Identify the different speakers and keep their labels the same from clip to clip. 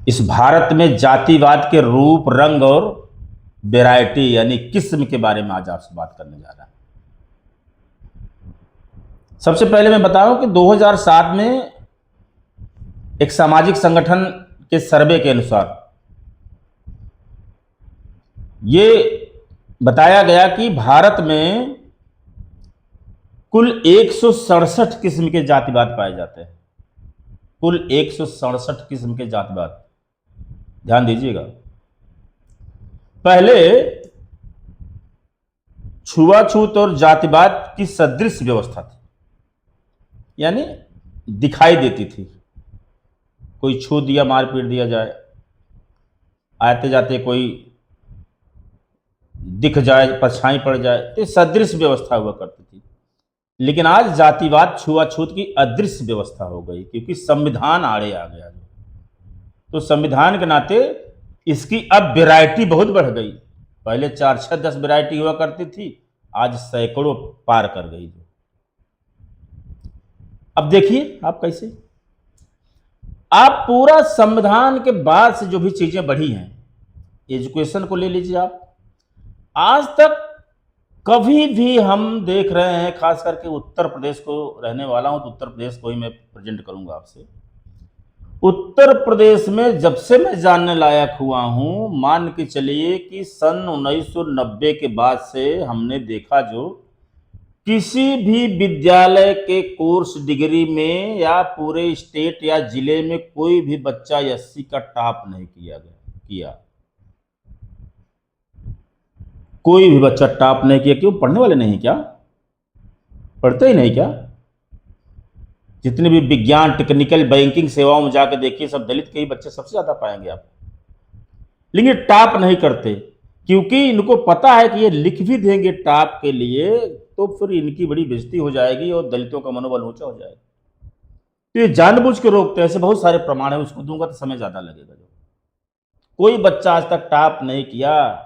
Speaker 1: इस भारत में जातिवाद के रूप, रंग और वैरायटी यानी किस्म के बारे में आज आपसे बात करने जा रहा है। सबसे पहले मैं बताऊं कि 2007 में एक सामाजिक संगठन के सर्वे के अनुसार ये बताया गया कि भारत में कुल 167 किस्म के जातिवाद पाए जाते हैं। कुल 167 किस्म के जातिवाद, ध्यान दीजिएगा। पहले छुआछूत और जातिवाद की सदृश व्यवस्था थी, यानी दिखाई देती थी। कोई छू दिया, मार पीट दिया जाए, आते जाते कोई दिख जाए, परछाई पड़ जाए, तो सदृश व्यवस्था हुआ करती थी। लेकिन आज जातिवाद, छुआछूत की अदृश्य व्यवस्था हो गई, क्योंकि संविधान आड़े आ गया। तो संविधान के नाते इसकी अब वैरायटी बहुत बढ़ गई। पहले 4, 6, 10 वैरायटी हुआ करती थी, आज सैकड़ों पार कर गई। अब देखिए आप कैसे, आप पूरा संविधान के बाद से जो भी चीजें बढ़ी हैं, एजुकेशन को ले लीजिए आप, आज तक कभी भी हम देख रहे हैं, खास करके उत्तर प्रदेश को रहने वाला हूं तो उत्तर प्रदेश को ही मैं प्रेजेंट करूंगा आपसे। उत्तर प्रदेश में जब से मैं जानने लायक हुआ हूं, मान के चलिए कि सन 1990 के बाद से हमने देखा, जो किसी भी विद्यालय के कोर्स डिग्री में या पूरे स्टेट या जिले में कोई भी बच्चा 80 का टॉप नहीं किया। कोई भी बच्चा टॉप नहीं किया। क्यों? पढ़ने वाले नहीं क्या? पढ़ते ही नहीं क्या? जितने भी विज्ञान, टेक्निकल, बैंकिंग सेवाओं में जाकर देखिए, सब दलित के ही बच्चे सबसे ज्यादा पाएंगे आप। लेकिन टॉप नहीं करते, क्योंकि इनको पता है कि ये लिख भी देंगे टॉप के लिए तो फिर इनकी बड़ी बेइज्जती हो जाएगी और दलितों का मनोबल ऊंचा हो जाएगा। तो ये जानबूझ के रोकते हैं। ऐसे बहुत सारे प्रमाण है, उसको दूंगा तो समय ज्यादा लगेगा। जो कोई बच्चा आज तक टॉप नहीं किया,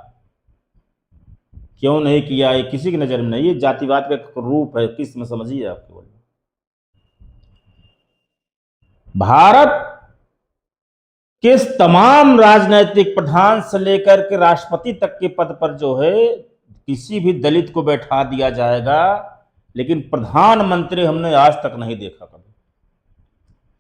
Speaker 1: क्यों नहीं किया? ये किसी की नजर में नहीं, ये जातिवाद का एक रूप है, किस्म समझिए आप। केवल भारत के तमाम राजनीतिक प्रधान से लेकर के राष्ट्रपति तक के पद पर जो है, किसी भी दलित को बैठा दिया जाएगा, लेकिन प्रधानमंत्री हमने आज तक नहीं देखा कभी।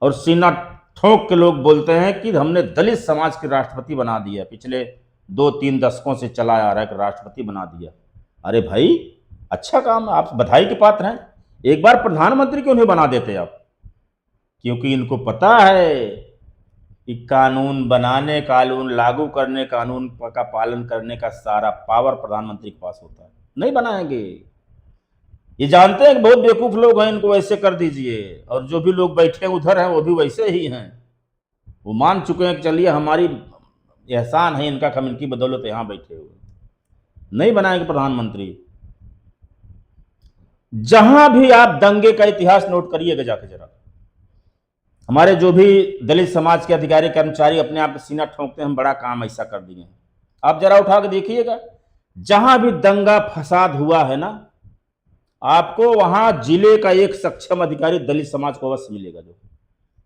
Speaker 1: और सीना ठोक के लोग बोलते हैं कि हमने दलित समाज के राष्ट्रपति बना दिया। पिछले 2-3 दशकों से चला आ रहा है कि राष्ट्रपति बना दिया। अरे भाई, अच्छा काम है, आप बधाई के पात्र हैं। एक बार प्रधानमंत्री क्यों नहीं बना देते आप? क्योंकि इनको पता है कि कानून बनाने, कानून लागू करने, कानून का पालन करने का सारा पावर प्रधानमंत्री के पास होता है। नहीं बनाएंगे। ये जानते हैं कि बहुत बेवकूफ लोग हैं, इनको वैसे कर दीजिए। और जो भी लोग बैठे उधर हैं वो भी वैसे ही हैं। वो मान चुके हैं कि चलिए हमारी एहसान है इनका, हम इनकी बदौलत यहां बैठे हुए। नहीं बनाएंगे प्रधानमंत्री। जहां भी आप दंगे का इतिहास नोट करिएगा जाके जरा, हमारे जो भी दलित समाज के अधिकारी कर्मचारी अपने आप सीना ठोंकते हैं, हम बड़ा काम ऐसा कर दिए। आप जरा उठा के देखिएगा, जहां भी दंगा फसाद हुआ है ना, आपको वहां जिले का एक सक्षम अधिकारी दलित समाज को अवश्य मिलेगा। जो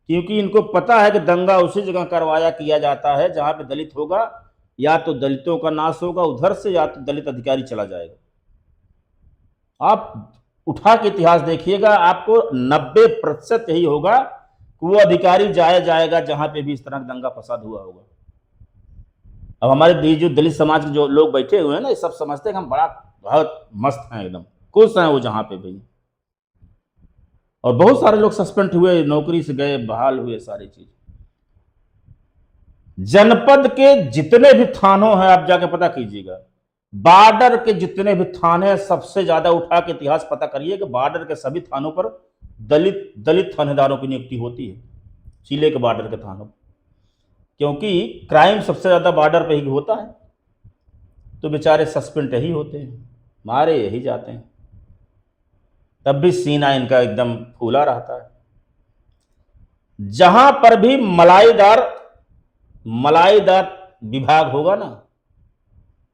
Speaker 1: क्योंकि इनको पता है कि दंगा उसी जगह करवाया किया जाता है जहां पे दलित होगा, या तो दलितों का नाश होगा उधर से, या तो दलित अधिकारी चला जाएगा। आप उठा के इतिहास देखिएगा, आपको 90% यही होगा कि वो अधिकारी जाएगा जहां पे भी इस तरह का दंगा फसाद हुआ होगा। अब हमारे जो दलित समाज के जो लोग बैठे हुए हैं ना, ये सब समझते हैं कि हम बहुत मस्त हैं, एकदम खुश हैं वो जहां पे भी। और बहुत सारे लोग सस्पेंड हुए, नौकरी से गए, बहाल हुए, सारी चीज। जनपद के जितने भी थानों हैं, आप जाके पता कीजिएगा, बॉर्डर के जितने भी थाने, सबसे ज्यादा उठा के इतिहास पता करिए कि बॉर्डर के सभी थानों पर दलित थानेदारों की नियुक्ति होती है। जिले के बॉर्डर के थानों, क्योंकि क्राइम सबसे ज्यादा बॉर्डर पे ही होता है, तो बेचारे सस्पेंड यही होते हैं, मारे यही जाते हैं। तब भी सीना इनका एकदम फूला रहता है। जहां पर भी मलाईदार विभाग होगा ना,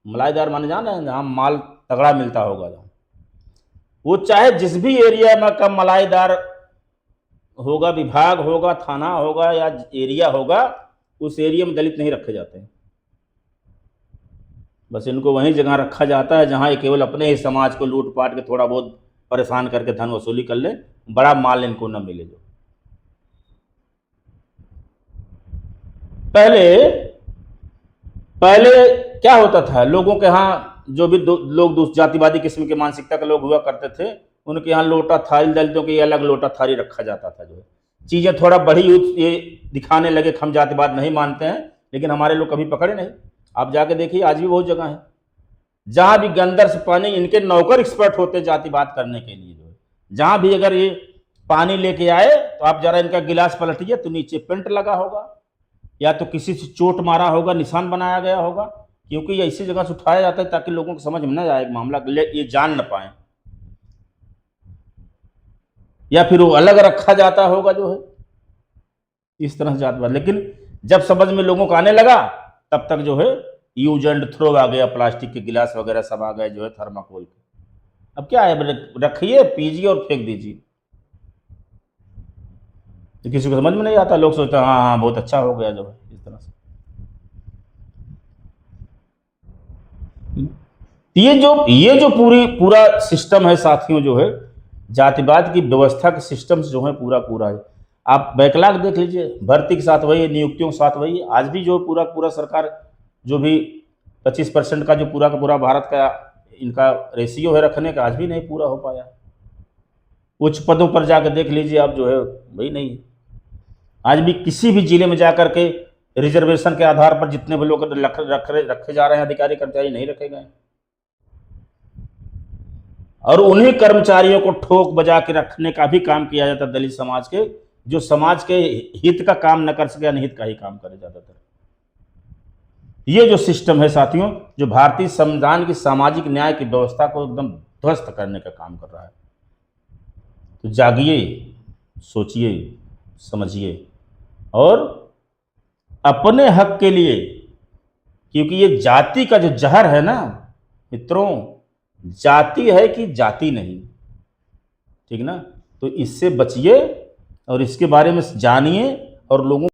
Speaker 1: मलाईदार माने जान रहे हैं, जहां माल तगड़ा मिलता होगा, वो चाहे जिस भी एरिया में का मलाईदार होगा, विभाग होगा, थाना होगा या एरिया होगा, उस एरिया में दलित नहीं रखे जाते हैं। बस इनको वहीं जगह रखा जाता है जहां ये केवल अपने ही समाज को लूट पाट के थोड़ा बहुत परेशान करके धन वसूली कर ले, बड़ा माल इनको न मिले। जो पहले पहले क्या होता था, लोगों के यहाँ जो भी लोग जातिवादी किस्म के मानसिकता के लोग हुआ करते थे, उनके यहाँ लोटा थाली, दलितों के अलग लोटा थाली रखा जाता था। जो है चीजें थोड़ा बड़ी ये दिखाने लगे, हम जातिवाद नहीं मानते हैं, लेकिन हमारे लोग कभी पकड़े नहीं। आप जाके देखिए, आज भी बहुत जगह है जहां भी गंदर से पानी, इनके नौकर एक्सपर्ट होते जातिवाद करने के लिए। जो है जहां भी अगर ये पानी लेके आए तो आप जरा इनका गिलास पलटिए तो नीचे पेंट लगा होगा, या तो किसी से चोट मारा होगा, निशान बनाया गया होगा, क्योंकि ये ऐसी जगह से उठाया जाता है ताकि लोगों को समझ में न आए मामला, ये जान न पाए, या फिर वो अलग रखा जाता होगा। जो है इस तरह से जातिवाद, लेकिन जब समझ में लोगों को आने लगा तब तक जो है यूज एंड थ्रो आ गया, प्लास्टिक के गिलास वगैरह सब आ गए, जो है थर्माकोल के। अब क्या है, रखिए, पीजिए और फेंक दीजिए। तो किसी को समझ में नहीं आता, लोग सोचते हैं हाँ हाँ बहुत अच्छा हो गया। जो है इस तरह से ये जो पूरा सिस्टम है साथियों, जो है जातिवाद की व्यवस्था के सिस्टम जो है पूरा है। आप बैकलॉग देख लीजिए, भर्ती के साथ वही, नियुक्तियों के साथ वही। आज भी जो पूरा सरकार जो भी 25% का जो पूरा का पूरा भारत का इनका रेशियो है रखने का, आज भी नहीं पूरा हो पाया। उच्च पदों पर जाकर देख लीजिए आप, जो है वही नहीं। आज भी किसी भी जिले में जाकर के रिजर्वेशन के आधार पर जितने भी लोग रखे जा रहे हैं अधिकारी कर्मचारी, नहीं रखे गए। और उन्हीं कर्मचारियों को ठोक बजा के रखने का भी काम किया जाता दलित समाज के, जो समाज के हित का काम न कर सके, अनहित का ही काम करे ज्यादातर। ये जो सिस्टम है साथियों, जो भारतीय संविधान की सामाजिक न्याय की व्यवस्था को एकदम ध्वस्त करने का काम कर रहा है। तो जागिए, सोचिए, समझिए और अपने हक के लिए, क्योंकि ये जाति का जो जहर है ना मित्रों, जाति है कि जाति नहीं, ठीक ना। तो इससे बचिए और इसके बारे में जानिए और लोगों